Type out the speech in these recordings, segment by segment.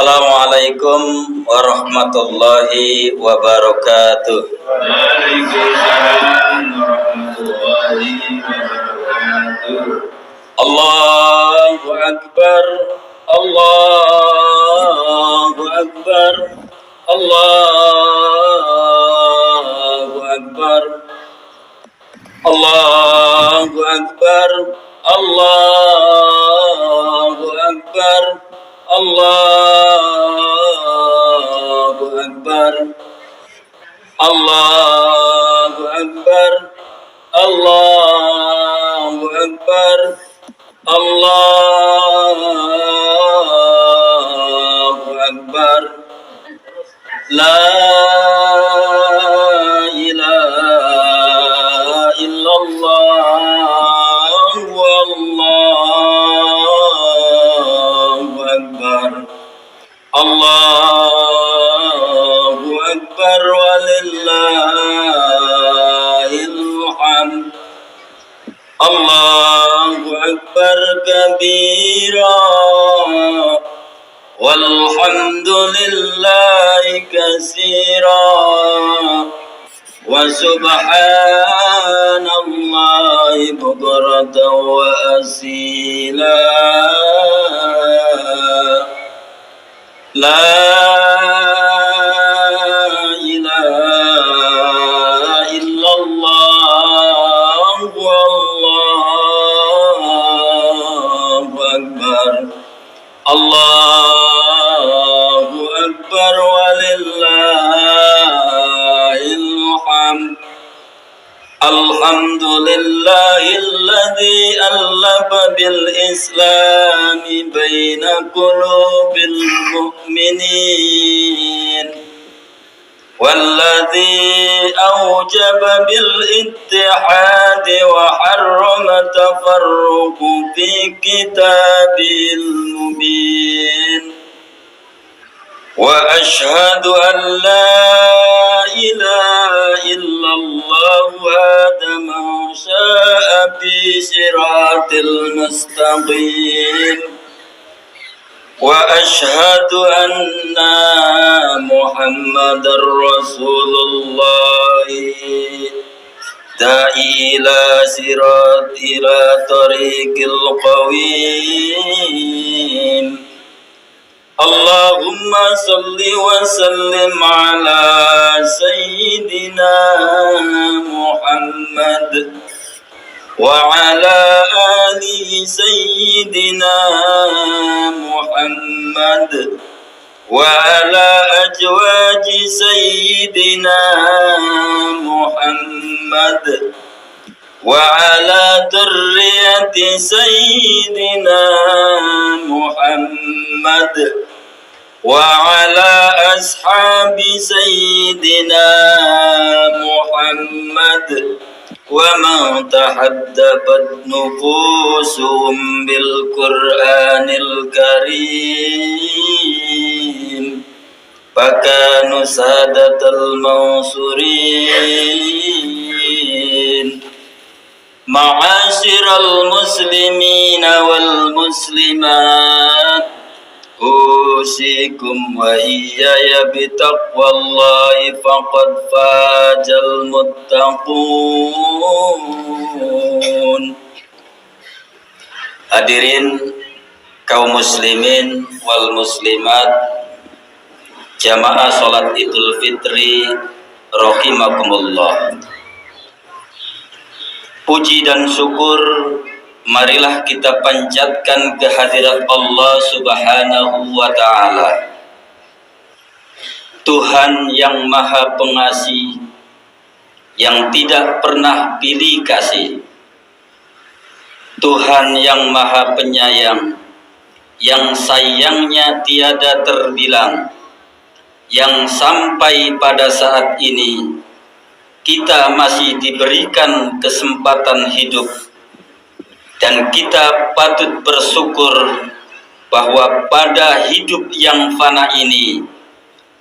Assalamualaikum warahmatullahi wabarakatuh. Waalaikumsalam warahmatullahi wabarakatuh. Allahu Akbar, Allahu Akbar, Allahu Akbar, Allahu Akbar, Allahu Akbar, Allahu Akbar, Allahu Akbar, Allahu Akbar, Allahu Akbar. La ilaha illallah, wallahu akbar. Allahu akbar walillahil hamd. Allahu akbar kabira walhamdulillahi katsira wa subhanallahi bukratan wa asila. La ilaha illallah, wallahu akbar. Allahu akbar walillahil hamd. Alhamdulillahilladzi allafa bil islami baina qulubil mu'minin والذي أوجب بالاتحاد وحرم تفرق في كتابه المبين وأشهد أن لا إله إلا الله هذا ما شاء في صراط المستقيم وأشهد أن محمد رسول الله داعي إلى صراط إلى طريق القويم. اللهم صل وسلم على سيدنا محمد وعلى آله سيدنا محمد وعلى أزواج سيدنا محمد وعلى ذرية سيدنا محمد وعلى أصحاب سيدنا محمد ومن تحدثت نفوسهم بالقرآن الكريم فكانوا سادة المنصورين. معاشر المسلمين والمسلمات أوصيكم وإياي بتقوى الله فقد فاز المتقون. Hadirin kaum muslimin wal muslimat, jamaah salat Idul Fitri rahimakumullah. Puji dan syukur marilah kita panjatkan kehadirat Allah Subhanahu wa ta'ala, Tuhan yang maha pengasih, yang tidak pernah pilih kasih, Tuhan yang maha penyayang, yang sayangnya tiada terbilang, yang sampai pada saat ini kita masih diberikan kesempatan hidup. Dan kita patut bersyukur bahwa pada hidup yang fana ini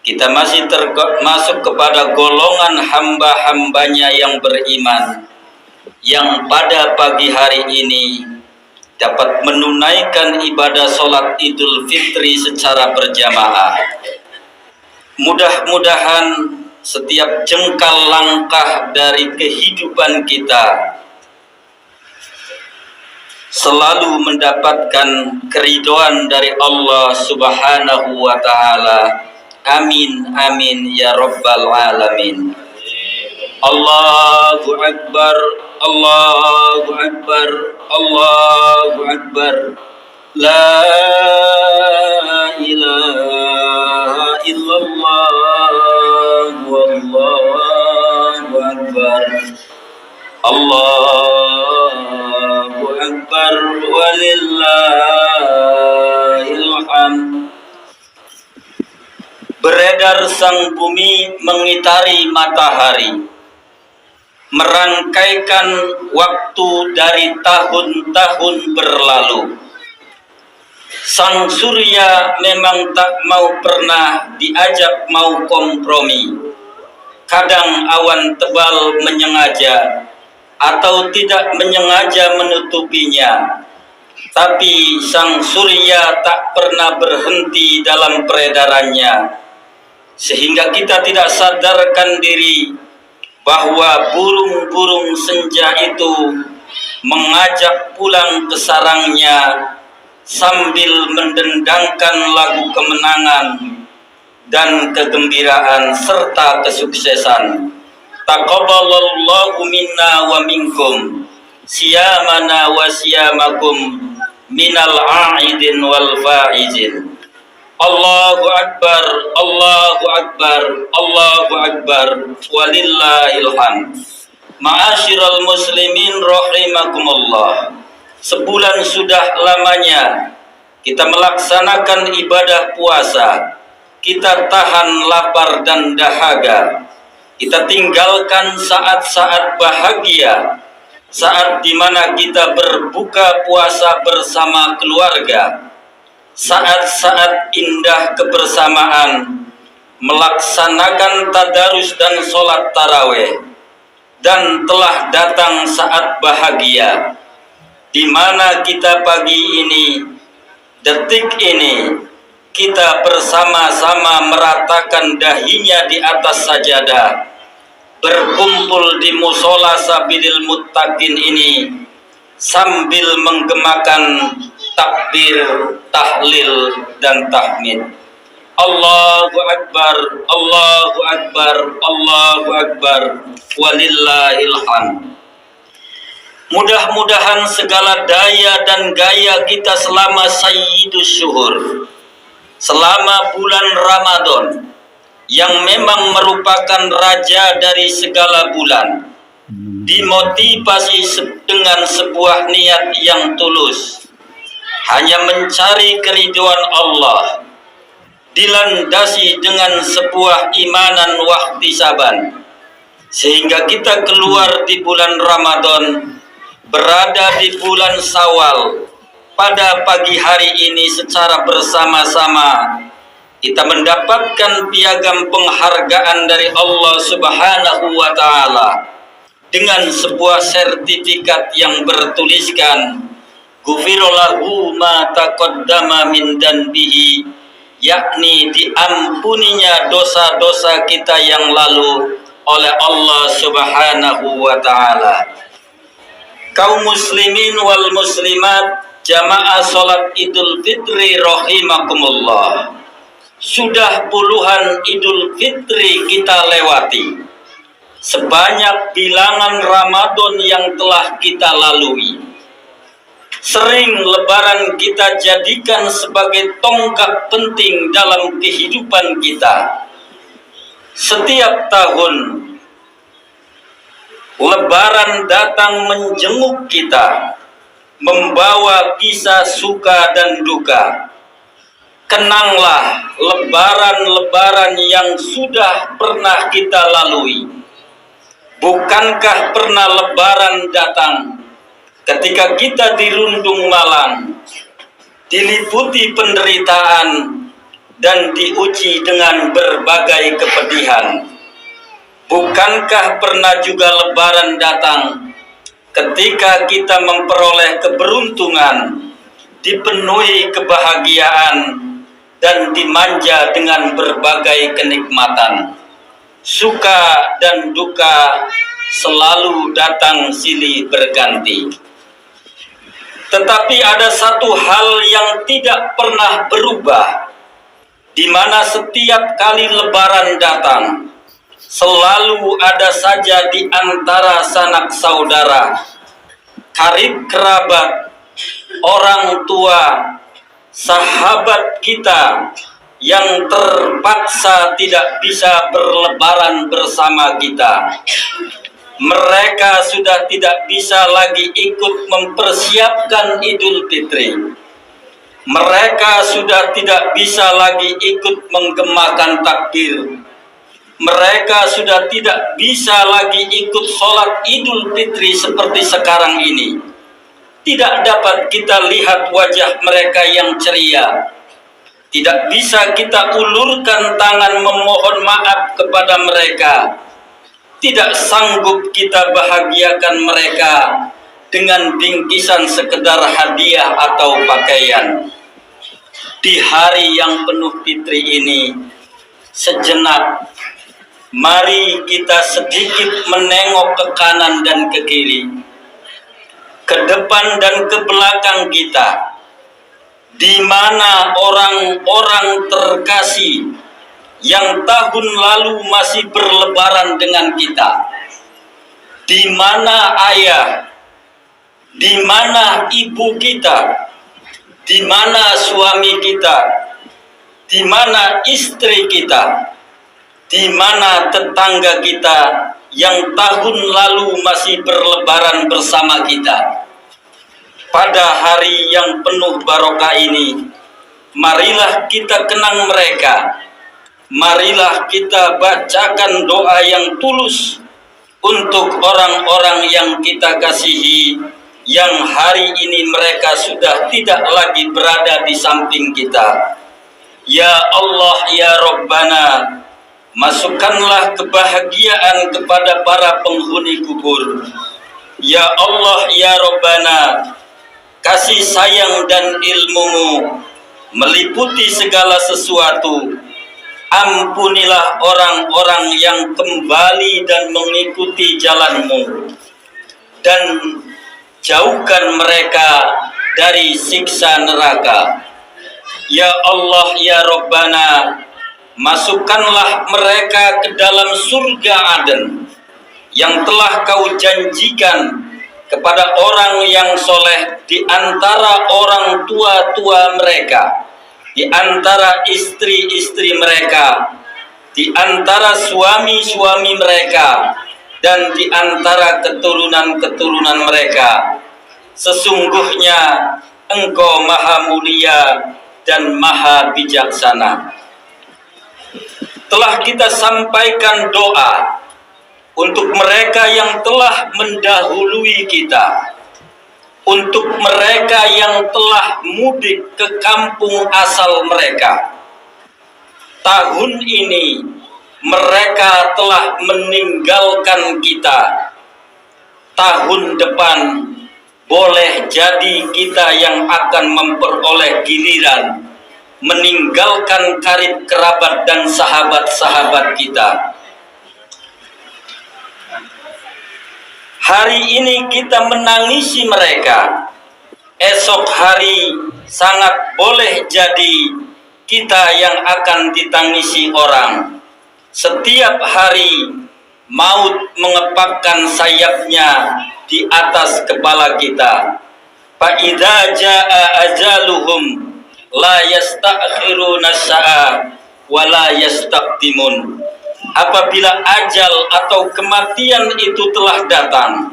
kita masih termasuk kepada golongan hamba-hambanya yang beriman, yang pada pagi hari ini dapat menunaikan ibadah sholat Idul Fitri secara berjamaah. Mudah-mudahan setiap jengkal langkah dari kehidupan kita selalu mendapatkan keridhaan dari Allah Subhanahu wa Ta'ala. Amin amin ya rabbal alamin. Allahu Akbar, Allahu Akbar, Allahu Akbar. La ilaha illallah, wallahu akbar. Allahu Akbar, walillahil hamd. Beredar sang bumi mengitari matahari, merangkaikan waktu dari tahun-tahun berlalu. Sang surya memang tak mau pernah diajak mau kompromi. Kadang awan tebal menyengaja atau tidak menyengaja menutupinya. Tapi sang surya tak pernah berhenti dalam peredarannya, sehingga kita tidak sadarkan diri bahwa burung-burung senja itu mengajak pulang ke sarangnya sambil mendendangkan lagu kemenangan dan kegembiraan serta kesuksesan. Taqabbalallahu minna wa minkum siyamana wa siyamakum minal a'idin wal fa'izin. Allahu Akbar, Allahu Akbar, Allahu Akbar, walillahil hamd. Ma'asyiral muslimin rahimakumullah. Sebulan sudah lamanya kita melaksanakan ibadah puasa. Kita tahan lapar dan dahaga. Kita tinggalkan saat-saat bahagia, saat dimana kita berbuka puasa bersama keluarga, saat-saat indah kebersamaan, melaksanakan tadarus dan sholat taraweh. Dan telah datang saat bahagia, di mana kita pagi ini, detik ini, kita bersama-sama meratakan dahinya di atas sajadah, berkumpul di musola Sabilil Muttaqin ini sambil menggemakan takbir, tahlil, dan tahmid. Allahu Akbar, Allahu Akbar, Allahu Akbar, walillahil hamd. Mudah-mudahan segala daya dan gaya kita selama Sayyidus Syuhur, selama bulan Ramadan, yang memang merupakan raja dari segala bulan, dimotivasi dengan sebuah niat yang tulus, hanya mencari keridhaan Allah, dilandasi dengan sebuah imanan wahtisaban, sehingga kita keluar di bulan Ramadan, berada di bulan Syawal. Pada pagi hari ini secara bersama-sama kita mendapatkan piagam penghargaan dari Allah Subhanahu wa Ta'ala dengan sebuah sertifikat yang bertuliskan Ghufirallahu ma taqaddama min danbihi, yakni diampuninya dosa-dosa kita yang lalu oleh Allah Subhanahu wa Ta'ala. Kaum muslimin wal muslimat, jamaah salat Idul Fitri rahimakumullah. Sudah puluhan Idul Fitri kita lewati. Sebanyak bilangan Ramadan yang telah kita lalui. Sering lebaran kita jadikan sebagai tonggak penting dalam kehidupan kita. Setiap tahun lebaran datang menjenguk kita, membawa kisah suka dan duka. Kenanglah lebaran-lebaran yang sudah pernah kita lalui. Bukankah pernah lebaran datang ketika kita dirundung malang, diliputi penderitaan, dan diuji dengan berbagai kepedihan? Bukankah pernah juga lebaran datang ketika kita memperoleh keberuntungan, dipenuhi kebahagiaan, dan dimanja dengan berbagai kenikmatan. Suka dan duka selalu datang silih berganti. Tetapi ada satu hal yang tidak pernah berubah, di mana setiap kali Lebaran datang, selalu ada saja di antara sanak saudara, karib kerabat, orang tua, sahabat kita yang terpaksa tidak bisa berlebaran bersama kita. Mereka sudah tidak bisa lagi ikut mempersiapkan Idul Fitri. Mereka sudah tidak bisa lagi ikut menggemakan takbir. Mereka sudah tidak bisa lagi ikut sholat Idul Fitri seperti sekarang ini. Tidak dapat kita lihat wajah mereka yang ceria. Tidak bisa kita ulurkan tangan memohon maaf kepada mereka. Tidak sanggup kita bahagiakan mereka dengan bingkisan sekedar hadiah atau pakaian. Di hari yang penuh fitri ini, sejenak, mari kita sedikit menengok ke kanan dan ke kiri, ke depan dan ke belakang kita, di mana orang-orang terkasih yang tahun lalu masih berlebaran dengan kita, di mana ayah, di mana ibu kita, di mana suami kita, di mana istri kita, di mana tetangga kita yang tahun lalu masih berlebaran bersama kita. Pada hari yang penuh barokah ini, marilah kita kenang mereka. Marilah kita bacakan doa yang tulus untuk orang-orang yang kita kasihi, yang hari ini mereka sudah tidak lagi berada di samping kita. Ya Allah, ya Rabbana, masukkanlah kebahagiaan kepada para penghuni kubur. Ya Allah, ya Rabbana, kasih sayang dan ilmu-Mu meliputi segala sesuatu. Ampunilah orang-orang yang kembali dan mengikuti jalan-Mu, dan jauhkan mereka dari siksa neraka. Ya Allah, ya Rabbana, masukkanlah mereka ke dalam surga Aden yang telah Kau janjikan kepada orang yang soleh di antara orang tua-tua mereka, di antara istri-istri mereka, di antara suami-suami mereka, dan di antara keturunan-keturunan mereka. Sesungguhnya Engkau Maha Mulia dan Maha Bijaksana. Telah kita sampaikan doa untuk mereka yang telah mendahului kita, untuk mereka yang telah mudik ke kampung asal mereka. Tahun ini mereka telah meninggalkan kita. Tahun depan boleh jadi kita yang akan memperoleh giliran meninggalkan karib kerabat dan sahabat-sahabat kita. Hari ini kita menangisi mereka, esok hari sangat boleh jadi kita yang akan ditangisi orang. Setiap hari maut mengepakkan sayapnya di atas kepala kita. Fa idza jaa ajaluhum la yasta'khiruna sa'a wa la yastaqdimun. Apabila ajal atau kematian itu telah datang,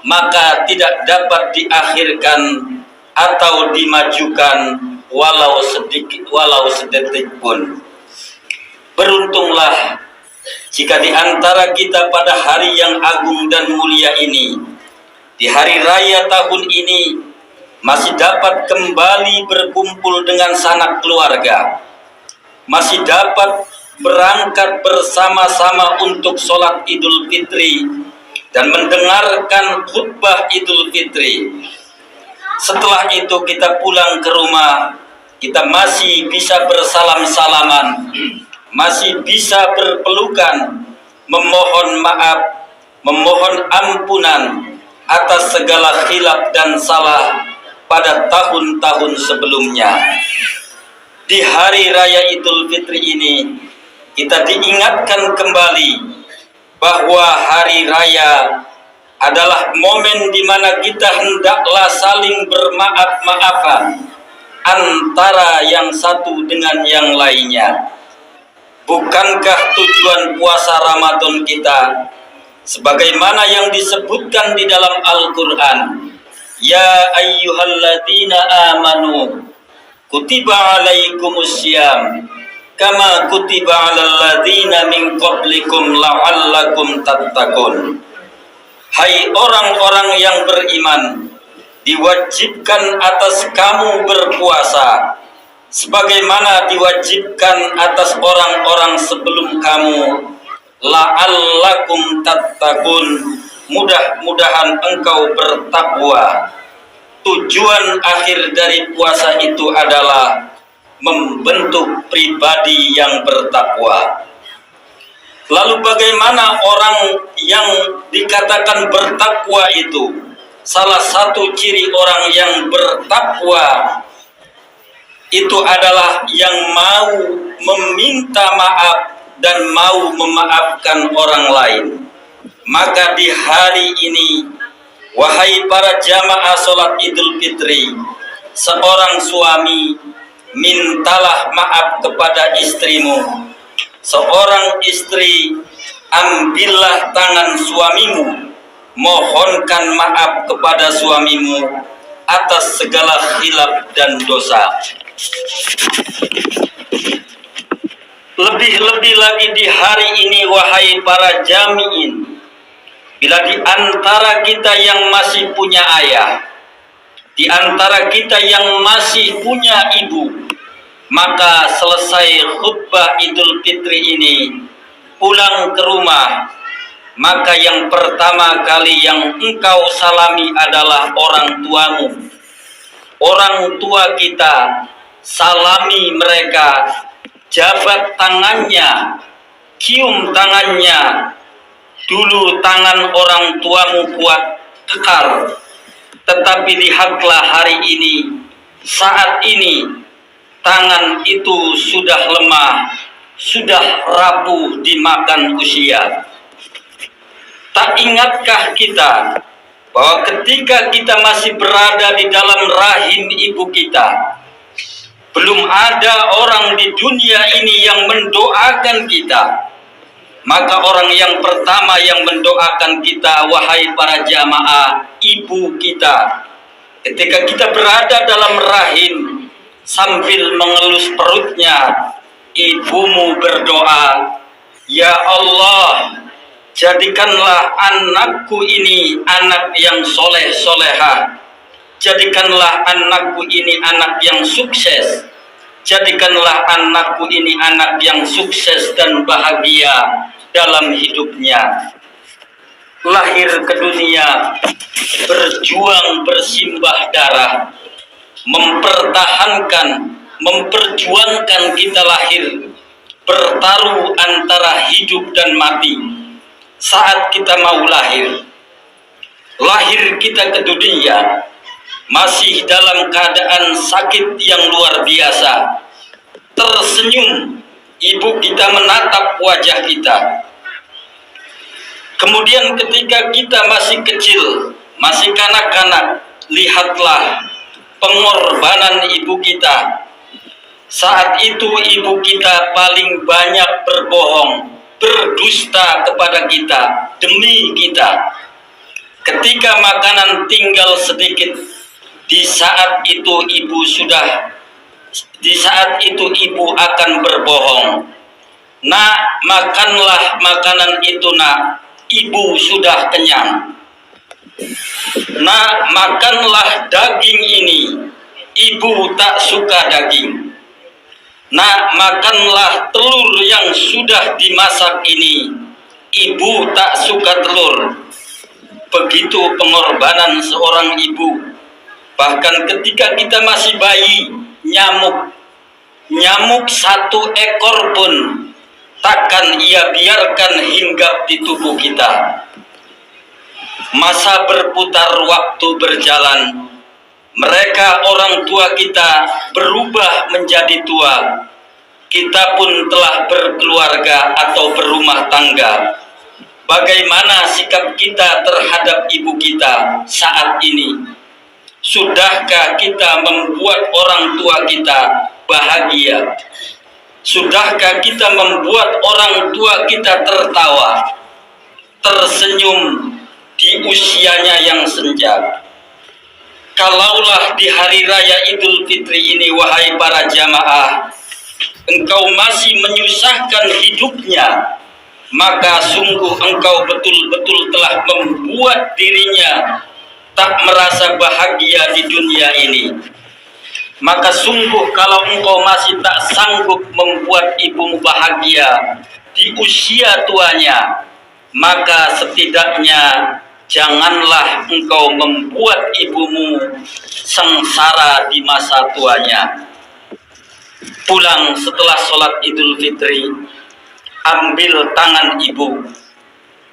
maka tidak dapat diakhirkan atau dimajukan walau sedikit, walau sedetik pun. Beruntunglah jika di antara kita pada hari yang agung dan mulia ini, di hari raya tahun ini, masih dapat kembali berkumpul dengan sanak keluarga, masih dapat berangkat bersama-sama untuk sholat Idul Fitri, dan mendengarkan khutbah Idul Fitri. Setelah itu kita pulang ke rumah, kita masih bisa bersalam-salaman, masih bisa berpelukan, memohon maaf, memohon ampunan atas segala khilaf dan salah pada tahun-tahun sebelumnya. Di hari raya Idul Fitri ini, kita diingatkan kembali bahwa hari raya adalah momen di mana kita hendaklah saling bermaaf-maafan antara yang satu dengan yang lainnya. Bukankah tujuan puasa Ramadan kita sebagaimana yang disebutkan di dalam Al-Quran? Ya ayyuhalladzina amanu kutiba alaikumussyam kama kutiba alal ladzina min qablikum la'allakum tattaqun. Hai orang-orang yang beriman, diwajibkan atas kamu berpuasa sebagaimana diwajibkan atas orang-orang sebelum kamu, la'allakum tattaqun, mudah-mudahan engkau bertakwa. Tujuan akhir dari puasa itu adalah membentuk pribadi yang bertakwa. Lalu bagaimana orang yang dikatakan bertakwa itu? Salah satu ciri orang yang bertakwa itu adalah yang mau meminta maaf dan mau memaafkan orang lain. Maka di hari ini, wahai para jamaah sholat Idul Fitri, seorang suami mintalah maaf kepada istrimu. Seorang istri, ambillah tangan suamimu, mohonkan maaf kepada suamimu atas segala khilaf dan dosa. Lebih-lebih lagi di hari ini, wahai para jami'in, bila di antara kita yang masih punya ayah, di antara kita yang masih punya ibu, maka selesai khutbah Idul Fitri ini, pulang ke rumah, maka yang pertama kali yang engkau salami adalah orang tuamu. Orang tua kita, salami mereka, jabat tangannya, cium tangannya. Dulu tangan orang tuamu kuat, kekar, tetapi lihatlah hari ini, saat ini, tangan itu sudah lemah, sudah rapuh dimakan usia. Tak ingatkah kita bahwa ketika kita masih berada di dalam rahim ibu kita, belum ada orang di dunia ini yang mendoakan kita. Maka orang yang pertama yang mendoakan kita, wahai para jamaah, ibu kita. Ketika kita berada dalam rahim, sambil mengelus perutnya, ibumu berdoa, ya Allah, jadikanlah anakku ini anak yang soleh solehah. Jadikanlah anakku ini anak yang sukses. Jadikanlah anakku ini anak yang sukses dan bahagia dalam hidupnya. Lahir ke dunia, berjuang bersimbah darah, memperjuangkan kita lahir, bertaruh antara hidup dan mati. Saat kita mau lahir kita ke dunia, masih dalam keadaan sakit yang luar biasa. Tersenyum, ibu kita menatap wajah kita. Kemudian ketika kita masih kecil, masih kanak-kanak, lihatlah pengorbanan ibu kita. Saat itu ibu kita paling banyak berbohong, berdusta kepada kita, demi kita. Ketika makanan tinggal sedikit, di saat itu ibu akan berbohong. Nak, makanlah makanan itu nak, ibu sudah kenyang. Nak, makanlah daging ini, ibu tak suka daging. Nak, makanlah telur yang sudah dimasak ini, ibu tak suka telur. begitu pengorbanan seorang ibu. Bahkan ketika kita masih bayi, nyamuk satu ekor pun takkan ia biarkan hinggap di tubuh kita. Masa berputar, waktu berjalan, mereka orang tua kita berubah menjadi tua. Kita pun telah berkeluarga atau berumah tangga. Bagaimana sikap kita terhadap ibu kita saat ini? Sudahkah kita membuat orang tua kita bahagia? Sudahkah kita membuat orang tua kita tertawa, tersenyum di usianya yang senja? Kalaulah di hari raya Idul Fitri ini, wahai para jamaah, engkau masih menyusahkan hidupnya, maka sungguh engkau betul-betul telah membuat dirinya tak merasa bahagia di dunia ini. Maka sungguh kalau engkau masih tak sanggup membuat ibumu bahagia di usia tuanya, maka setidaknya janganlah engkau membuat ibumu sengsara di masa tuanya. Pulang setelah sholat Idul Fitri, ambil tangan ibu,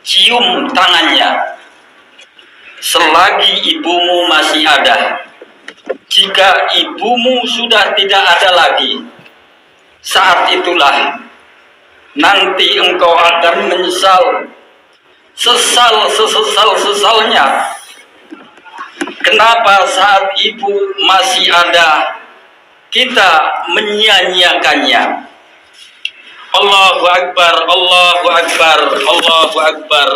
cium tangannya. Selagi ibumu masih ada. Jika ibumu sudah tidak ada lagi, saat itulah nanti engkau akan menyesal, sesal-sesalnya. Kenapa saat ibu masih ada kita menyia-nyiakannya? Allahu Akbar, Allahu Akbar, Allahu Akbar,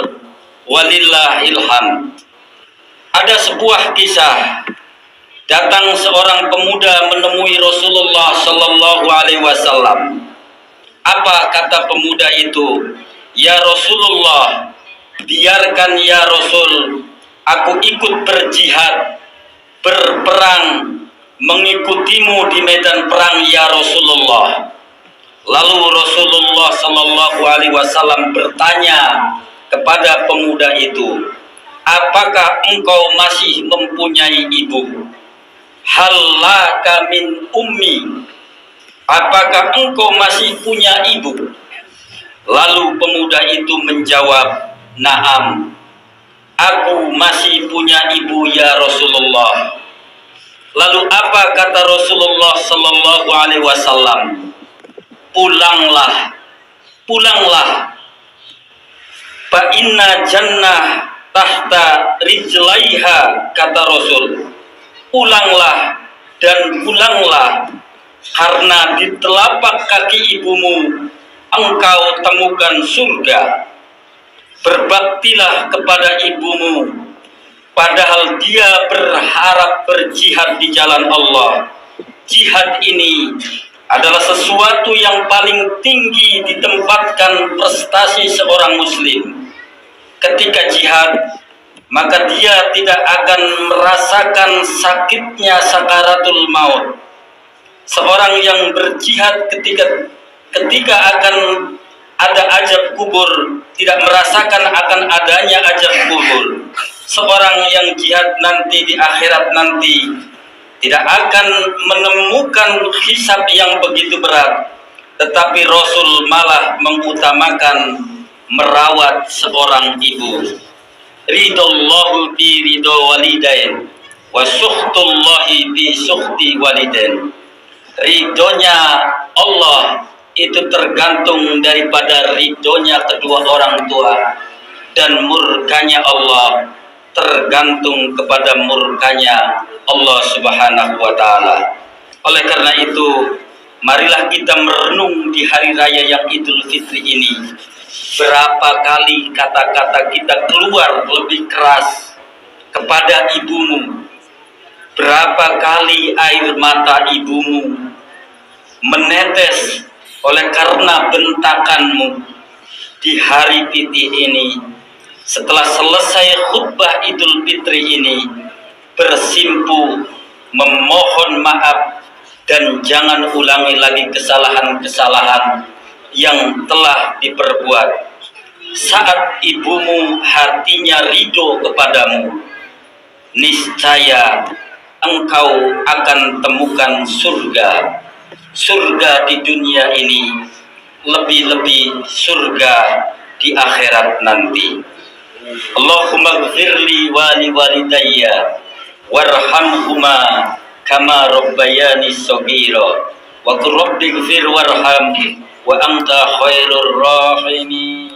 walillahilham. Ada sebuah kisah. Datang seorang pemuda menemui Rasulullah Sallallahu Alaihi Wasallam. Apa kata pemuda itu? Ya Rasulullah, biarkan ya Rasul, aku ikut berjihad, berperang, mengikutimu di medan perang ya Rasulullah. Lalu Rasulullah Sallallahu Alaihi Wasallam bertanya kepada pemuda itu, apakah engkau masih mempunyai ibu? Hal laka min ummi, apakah engkau masih punya ibu? Lalu pemuda itu menjawab, naam, aku masih punya ibu ya Rasulullah. Lalu apa kata Rasulullah Sallallahu Alaihi Wasallam? Pulanglah, pulanglah. Fa inna jannah tahta rijlaiha, kata Rasul. Pulanglah dan pulanglah, karena di telapak kaki ibumu engkau temukan surga. Berbaktilah kepada ibumu, padahal dia berharap berjihad di jalan Allah. Jihad ini adalah sesuatu yang paling tinggi ditempatkan prestasi seorang muslim. Ketika jihad, maka dia tidak akan merasakan sakitnya sakaratul maut. Seorang yang berjihad ketika akan ada azab kubur, tidak merasakan akan adanya azab kubur. Seorang yang jihad nanti di akhirat nanti tidak akan menemukan hisab yang begitu berat, tetapi Rasul malah mengutamakan merawat seorang ibu. Ridallahu bi ridho walidain wa sukhtullahi bi sukhti walidain. Ridhonya Allah itu tergantung daripada ridhonya kedua orang tua, dan murkanya Allah tergantung kepada murkanya Allah Subhanahu wa Ta'ala. Oleh karena itu, marilah kita merenung di hari raya yang Idul Fitri ini. Berapa kali kata-kata kita keluar lebih keras kepada ibumu? Berapa kali air mata ibumu menetes oleh karena bentakanmu di hari Fitri ini? Setelah selesai khutbah Idul Fitri ini, bersimpu memohon maaf dan jangan ulangi lagi kesalahan-kesalahan yang telah diperbuat. saat ibumu hatinya ridho kepadamu, niscaya engkau akan temukan surga. Surga di dunia ini, lebih-lebih surga di akhirat nanti. Allahumma gfirli wali walidayya warhamhuma kama rabbayani shaghira wa qur rabbi gfir warham wa anta khairur rahimin.